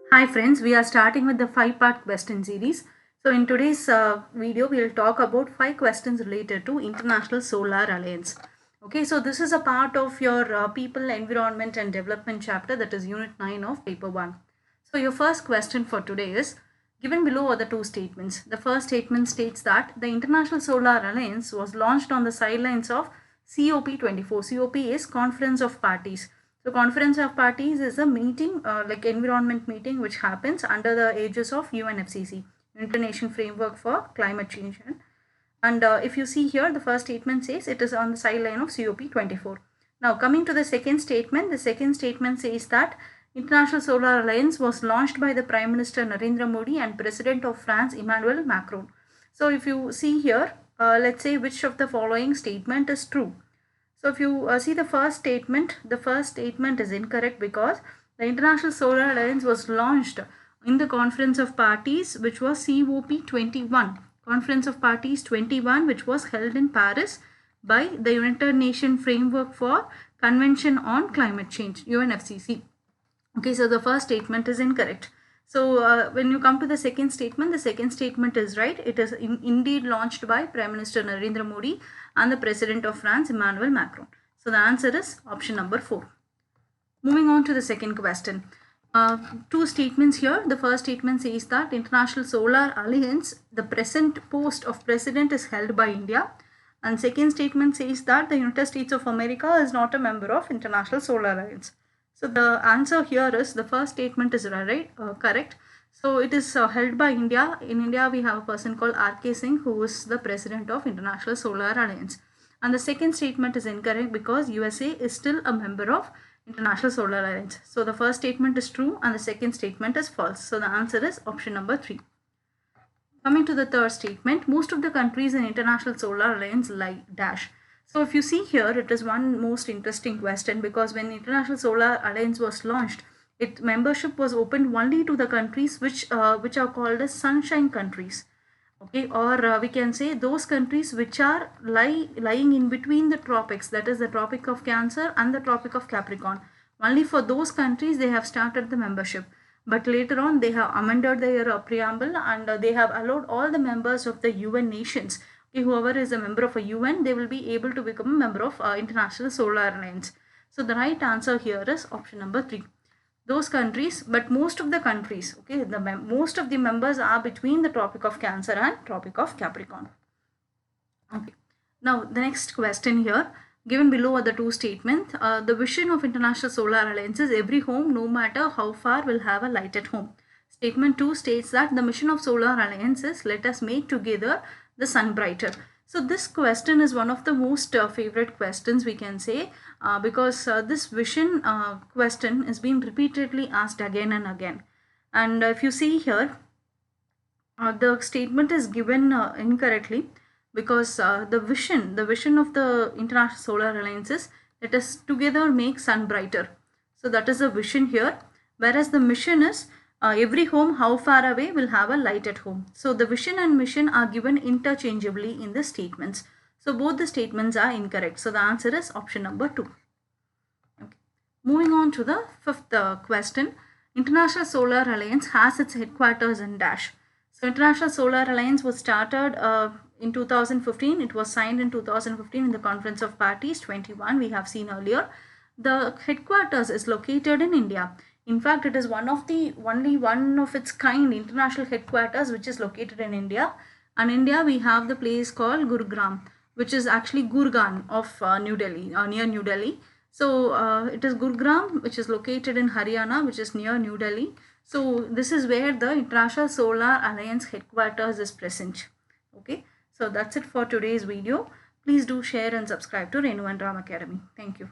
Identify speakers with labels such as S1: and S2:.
S1: Hi friends, we are starting with the 5-part question series. So in today's video, we will talk about 5 questions related to International Solar Alliance. Okay, so this is a part of your People, Environment and Development chapter, that is Unit 9 of Paper 1. So your first question for today is, given below are the two statements. The first statement states that the International Solar Alliance was launched on the sidelines of COP24. COP is Conference of Parties. So Conference of Parties is a meeting, like environment meeting, which happens under the aegis of UNFCCC, United Nations Framework for Climate Change. And if you see here, the first statement says it is on the sideline of COP24. Now coming to the second statement says that International Solar Alliance was launched by the Prime Minister Narendra Modi and President of France Emmanuel Macron. So if you see here, let's say which of the following statement is true. So if you see the first statement is incorrect because the International Solar Alliance was launched in the Conference of Parties, which was COP21. Conference of Parties 21, which was held in Paris by the United Nations Framework for Convention on Climate Change, UNFCCC. Okay, so the first statement is incorrect. So when you come to the second statement is right. It is indeed launched by Prime Minister Narendra Modi and the President of France Emmanuel Macron. So the answer is option number 4. Moving on to the second question. Two statements here. The first statement says that International Solar Alliance, the present post of president is held by India. And second statement says that the United States of America is not a member of International Solar Alliance. So the answer here is the first statement is correct. So it is held by India. In India, we have a person called R.K. Singh, who is the president of International Solar Alliance. And the second statement is incorrect because USA is still a member of International Solar Alliance. So the first statement is true and the second statement is false. So the answer is option number 3. Coming to the third statement, most of the countries in International Solar Alliance lie dash. So if you see here, it is one most interesting question because when International Solar Alliance was launched, its membership was opened only to the countries which are called as sunshine countries. Okay, or we can say those countries which are lying in between the tropics, that is the Tropic of Cancer and the Tropic of Capricorn. Only for those countries they have started the membership. But later on they have amended their preamble and they have allowed all the members of the UN nations. Okay, whoever is a member of a UN, they will be able to become a member of International Solar Alliance. So the right answer here is option number 3. Those countries, but most of the countries, okay, most of the members are between the Tropic of Cancer and Tropic of Capricorn. Okay, now the next question here, given below are the two statements. The vision of International Solar Alliance is every home, no matter how far, will have a light at home. Statement 2 states that the mission of Solar Alliance is let us make together the sun brighter. So this question is one of the most favorite questions, we can say, because this vision question is being repeatedly asked again and again. And if you see here, the statement is given incorrectly because the vision of the International Solar Alliance is let us together make sun brighter. So that is the vision here, whereas the mission is every home, how far away, will have a light at home. So the vision and mission are given interchangeably in the statements. So both the statements are incorrect. So the answer is option number 2. Okay. Moving on to the fifth question. International Solar Alliance has its headquarters in dash. So International Solar Alliance was started in 2015. It was signed in 2015 in the Conference of Parties 21, we have seen earlier. The headquarters is located in India. In fact, it is only one of its kind international headquarters which is located in India. And in India, we have the place called Gurugram, which is actually Gurgaon of New Delhi, near New Delhi. So it is Gurugram, which is located in Haryana, which is near New Delhi. So this is where the International Solar Alliance headquarters is present. Okay, so that's it for today's video. Please do share and subscribe to Renu and Ram Academy. Thank you.